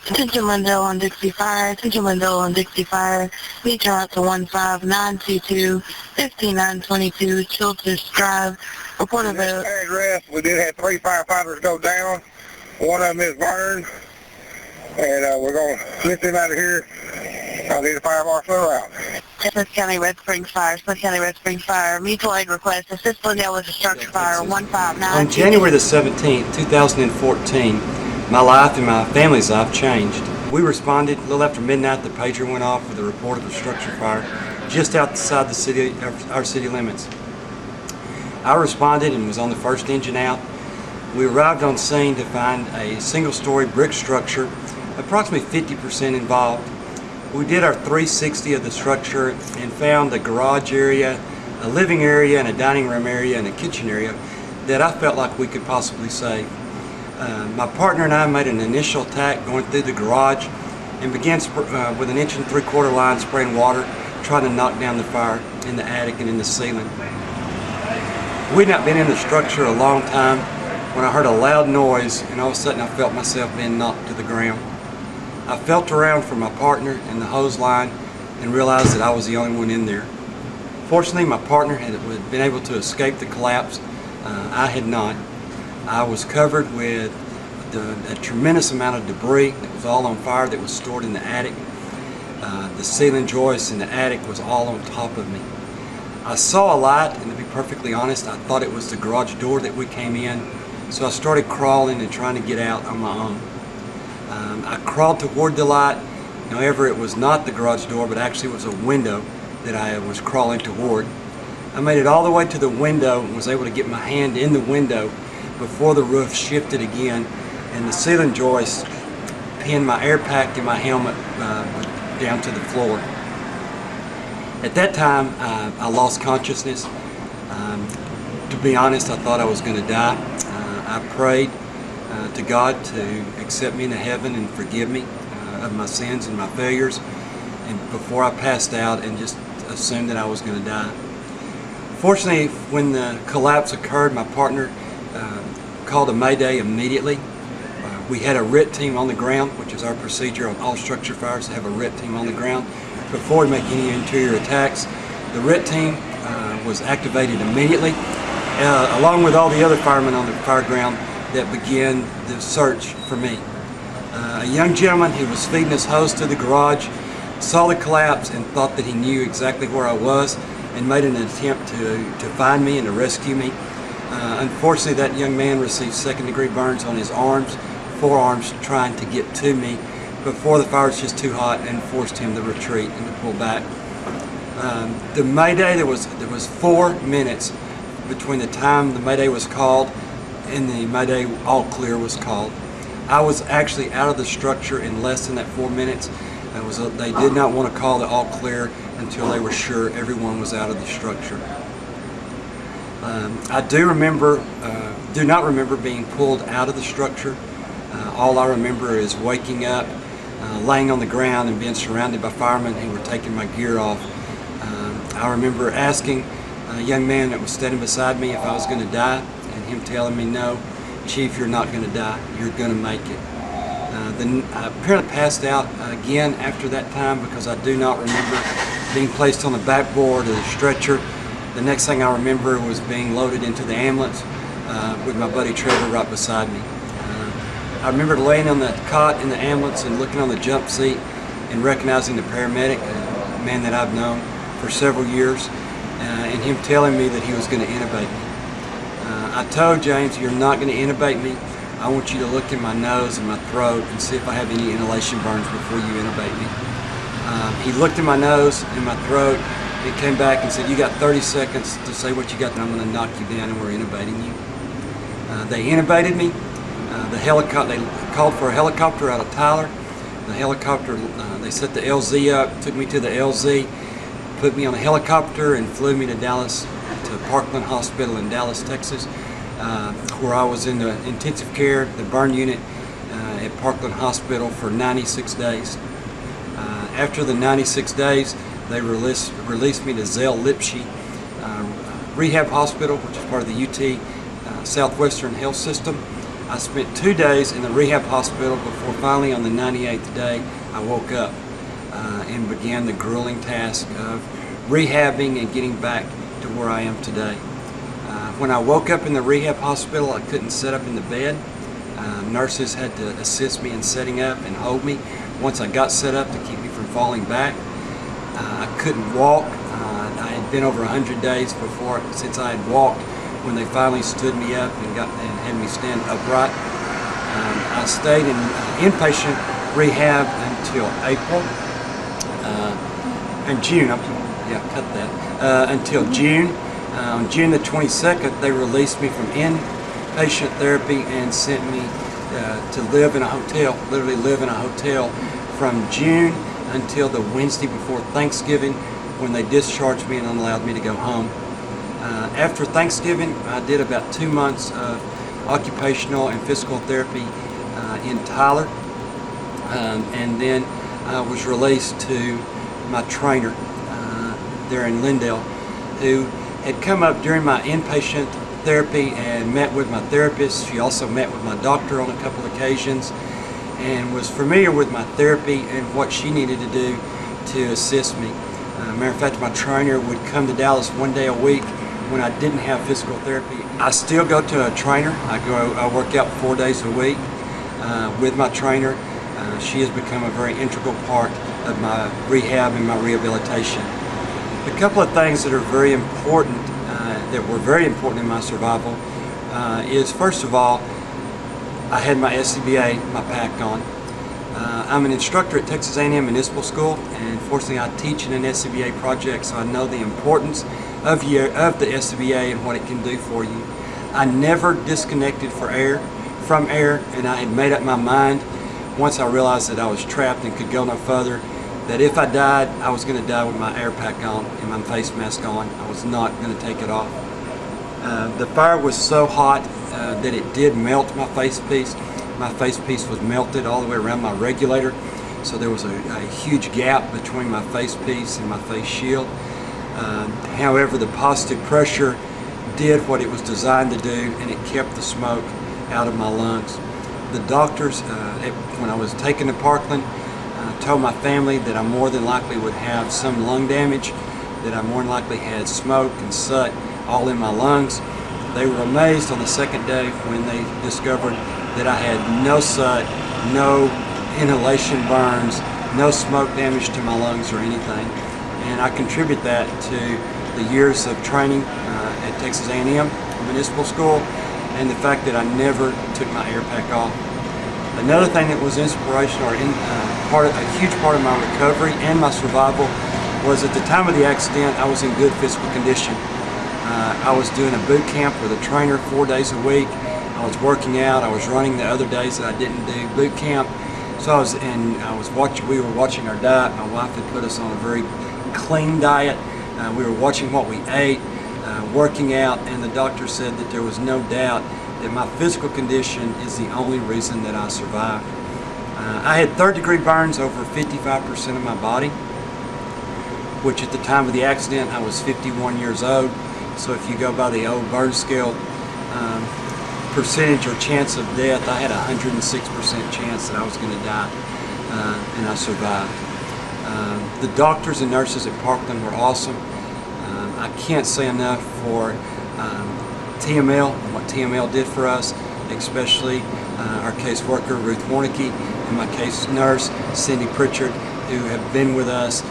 Attention Lindale on Dixie Fire. Attention Lindale on Dixie Fire. Please turn out to 15922 5922 Childress Drive. Report of a address. We did have 3 firefighters go down. One of them is burned, and we're going to lift him out of here. I'll need a fire marshal around. Smith County Red Springs Fire. Smith County Red Springs Fire. Mutual aid request. Assist Lindale with a structure fire. 159. On January the 17th, 2014, my life and my family's life changed. We responded a little after midnight. The pager went off with a report of a structure fire just outside the city, our city limits. I responded and was on the first engine out. We arrived on scene to find a single-story brick structure, approximately 50% involved. We did our 360 of the structure and found a garage area, a living area, and a dining room area, and a kitchen area that I felt like we could possibly save. My partner and I made an initial attack going through the garage and began with an 1 3/4 inch line spraying water, trying to knock down the fire in the attic and in the ceiling. We'd not been in the structure a long time when I heard a loud noise, and all of a sudden I felt myself being knocked to the ground. I felt around for my partner and the hose line and realized that I was the only one in there. Fortunately, my partner had been able to escape the collapse. I had not. I was covered with a tremendous amount of debris that was all on fire that was stored in the attic. The ceiling joist in the attic was all on top of me. I saw a light, and to be perfectly honest, I thought it was the garage door that we came in, so I started crawling and trying to get out on my own. I crawled toward the light. However, it was not the garage door, but actually it was a window that I was crawling toward. I made it all the way to the window and was able to get my hand in the window before the roof shifted again, and the ceiling joist pinned my air pack and my helmet down to the floor. At that time, I lost consciousness. To be honest, I thought I was going to die. I prayed to God to accept me into heaven and forgive me of my sins and my failures, and before I passed out, and just assumed that I was going to die. Fortunately, when the collapse occurred, my partner called a mayday immediately. We had a RIT team on the ground, which is our procedure on all structure fires, to have a RIT team on the ground before we make any interior attacks. The RIT team was activated immediately, along with all the other firemen on the fire ground that began the search for me. A young gentleman who was feeding his hose to the garage saw the collapse and thought that he knew exactly where I was and made an attempt to find me and to rescue me. Unfortunately, that young man received second-degree burns on his arms, forearms, trying to get to me before the fire was just too hot and forced him to retreat and to pull back. The mayday, there was 4 minutes between the time the mayday was called and the mayday all clear was called. I was actually out of the structure in less than that 4 minutes. They did not want to call the all clear until they were sure everyone was out of the structure. I do not remember being pulled out of the structure. All I remember is waking up, laying on the ground and being surrounded by firemen who were taking my gear off. I remember asking a young man that was standing beside me if I was going to die, and him telling me, "No, Chief, you're not going to die. You're going to make it." Then I apparently passed out again after that time, because I do not remember being placed on the backboard of the stretcher. The next thing I remember was being loaded into the ambulance with my buddy Trevor right beside me. I remember laying on the cot in the ambulance and looking on the jump seat and recognizing the paramedic, a man that I've known for several years, and him telling me that he was going to intubate me. I told James, "You're not going to intubate me. I want you to look in my nose and my throat and see if I have any inhalation burns before you intubate me." He looked in my nose and my throat. He came back and said, "You got 30 seconds to say what you got, then I'm going to knock you down and we're intubating you." They intubated me. They called for a helicopter out of Tyler. The helicopter, they set the LZ up, took me to the LZ, put me on a helicopter and flew me to Dallas, to Parkland Hospital in Dallas, Texas, where I was in the intensive care, the burn unit at Parkland Hospital for 96 days. After the 96 days, they released me to Zell Lipshe Rehab Hospital, which is part of the UT Southwestern Health System. I spent 2 days in the rehab hospital before finally on the 98th day I woke up and began the grueling task of rehabbing and getting back to where I am today. When I woke up in the rehab hospital, I couldn't sit up in the bed. Nurses had to assist me in setting up and hold me once I got set up to keep me from falling back. I couldn't walk. I had been over 100 days since I had walked when they finally stood me up and had me stand upright. I stayed in inpatient rehab until April and June. Until June. On June the 22nd, they released me from inpatient therapy and sent me to live in a hotel, literally live in a hotel from June until the Wednesday before Thanksgiving, when they discharged me and allowed me to go home. After Thanksgiving, I did about 2 months of occupational and physical therapy in Tyler, and then I was released to my trainer there in Lindale, who had come up during my inpatient therapy and met with my therapist. She also met with my doctor on a couple of occasions and was familiar with my therapy and what she needed to do to assist me. Matter of fact, my trainer would come to Dallas 1 day a week when I didn't have physical therapy. I still go to a trainer. I work out 4 days a week with my trainer. She has become a very integral part of my rehab and my rehabilitation. A couple of things that are very important, that were very important in my survival, is first of all, I had my SCBA, my PAC on. I'm an instructor at Texas A&M Municipal School, and fortunately I teach in an SCBA project, so I know the importance of the SCBA and what it can do for you. I never disconnected from air, and I had made up my mind once I realized that I was trapped and could go no further, that if I died, I was going to die with my air pack on and my face mask on. I was not going to take it off. The fire was so hot that it did melt my face piece. My face piece was melted all the way around my regulator, so there was a huge gap between my face piece and my face shield. However, the positive pressure did what it was designed to do, and it kept the smoke out of my lungs. The doctors, when I was taken to Parkland, told my family that I more than likely would have some lung damage, that I more than likely had smoke and soot all in my lungs. They were amazed on the second day when they discovered that I had no soot, no inhalation burns, no smoke damage to my lungs or anything. And I contribute that to the years of training at Texas A&M Municipal School and the fact that I never took my air pack off. Another thing that was inspirational, or a huge part of my recovery and my survival, was at the time of the accident, I was in good physical condition. I was doing a boot camp with a trainer 4 days a week. I was working out. I was running the other days that I didn't do boot camp. So we were watching our diet. My wife had put us on a very clean diet. We were watching what we ate, working out, and the doctor said that there was no doubt that my physical condition is the only reason that I survived. I had third-degree burns over 55% of my body, which at the time of the accident I was 51 years old. So if you go by the old burn scale percentage or chance of death, I had a 106% chance that I was going to die, and I survived. The doctors and nurses at Parkland were awesome. I can't say enough for TML and what TML did for us, especially our caseworker Ruth Warnicki and my case nurse Cindy Pritchard, who have been with us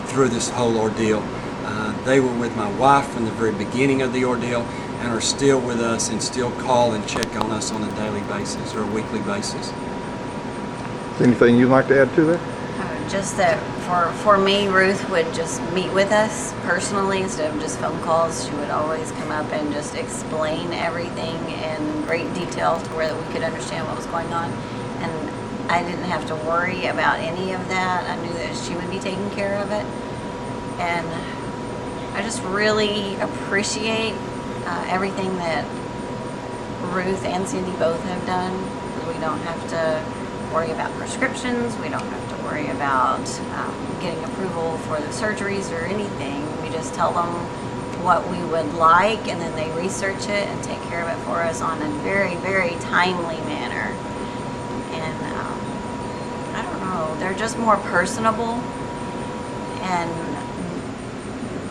through this whole ordeal. They were with my wife from the very beginning of the ordeal and are still with us and still call and check on us on a daily basis or a weekly basis. Anything you'd like to add to that? Just that for me, Ruth would just meet with us personally instead of just phone calls. She would always come up and just explain everything in great detail to where that we could understand what was going on. And I didn't have to worry about any of that. I knew that she would be taking care of it. And I just really appreciate everything that Ruth and Cindy both have done. We don't have to worry about prescriptions. We don't have to worry about getting approval for the surgeries or anything. We just tell them what we would like, and then they research it and take care of it for us on a very, very timely manner. And I don't know, they're just more personable and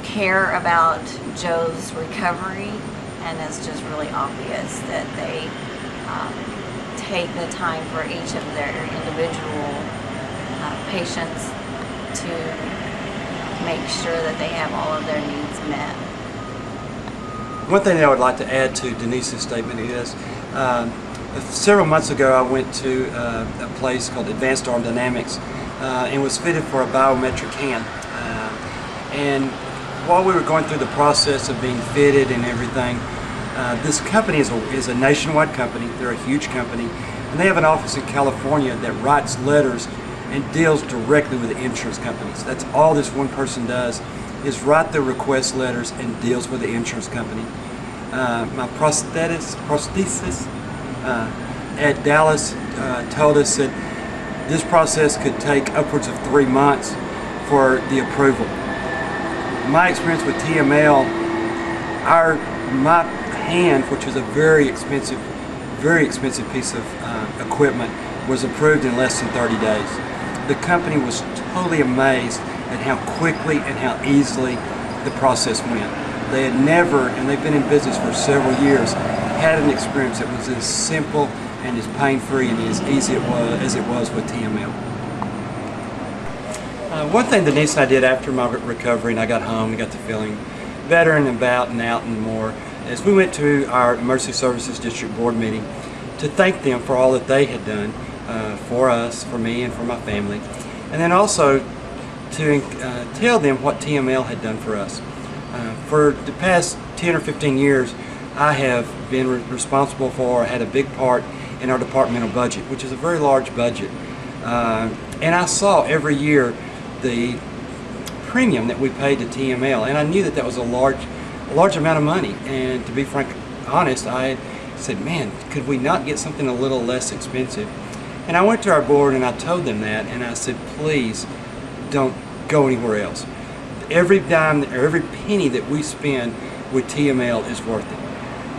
care about Joe's recovery, and it's just really obvious that they take the time for each of their individual patients to make sure that they have all of their needs met. One thing that I would like to add to Denise's statement is several months ago I went to a place called Advanced Arm Dynamics and was fitted for a biometric hand. And while we were going through the process of being fitted and everything, this company is a nationwide company. They're a huge company, and they have an office in California that writes letters and deals directly with the insurance companies. That's all this one person does, is write the request letters and deals with the insurance company. My prosthesis at Dallas told us that this process could take upwards of 3 months for the approval. My experience with TML, my hand, which was a very expensive piece of equipment, was approved in less than 30 days. The company was totally amazed at how quickly and how easily the process went. They had never, and they've been in business for several years, had an experience that was as simple and as pain-free and as easy as it was with TML. One thing Denise and I did after my recovery and I got home and got to feeling better and about and out and more, is we went to our Emergency Services District Board meeting to thank them for all that they had done for us, for me, and for my family, and then also to tell them what TML had done for us. For the past 10 or 15 years, I have been responsible for, had a big part in our departmental budget, which is a very large budget. And I saw every year the premium that we paid to TML, and I knew that that was a large amount of money. And to be honest, I said, man, could we not get something a little less expensive? And I went to our board and I told them that, and I said, please don't go anywhere else. Every dime or every penny that we spend with TML is worth it.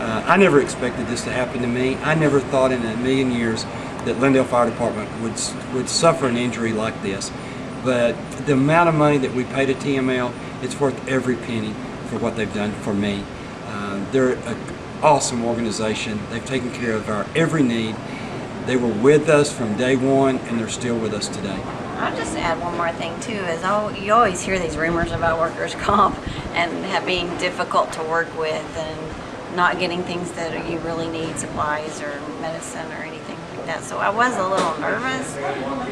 I never expected this to happen to me. I never thought in a million years that Lindale Fire Department would suffer an injury like this. But the amount of money that we pay to TML, it's worth every penny for what they've done for me. They're an awesome organization. They've taken care of our every need. They were with us from day one, and they're still with us today. I'll just add one more thing too, is you always hear these rumors about workers' comp and being difficult to work with and not getting things that you really need, supplies or medicine or anything like that. So I was a little nervous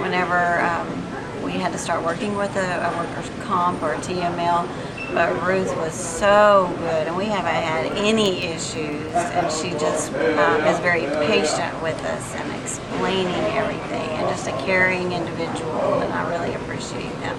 whenever we had to start working with a workers' comp or a TML, but Ruth was so good, and we haven't had any issues, and she just is very patient with us and explaining everything, and just a caring individual, and I really appreciate that.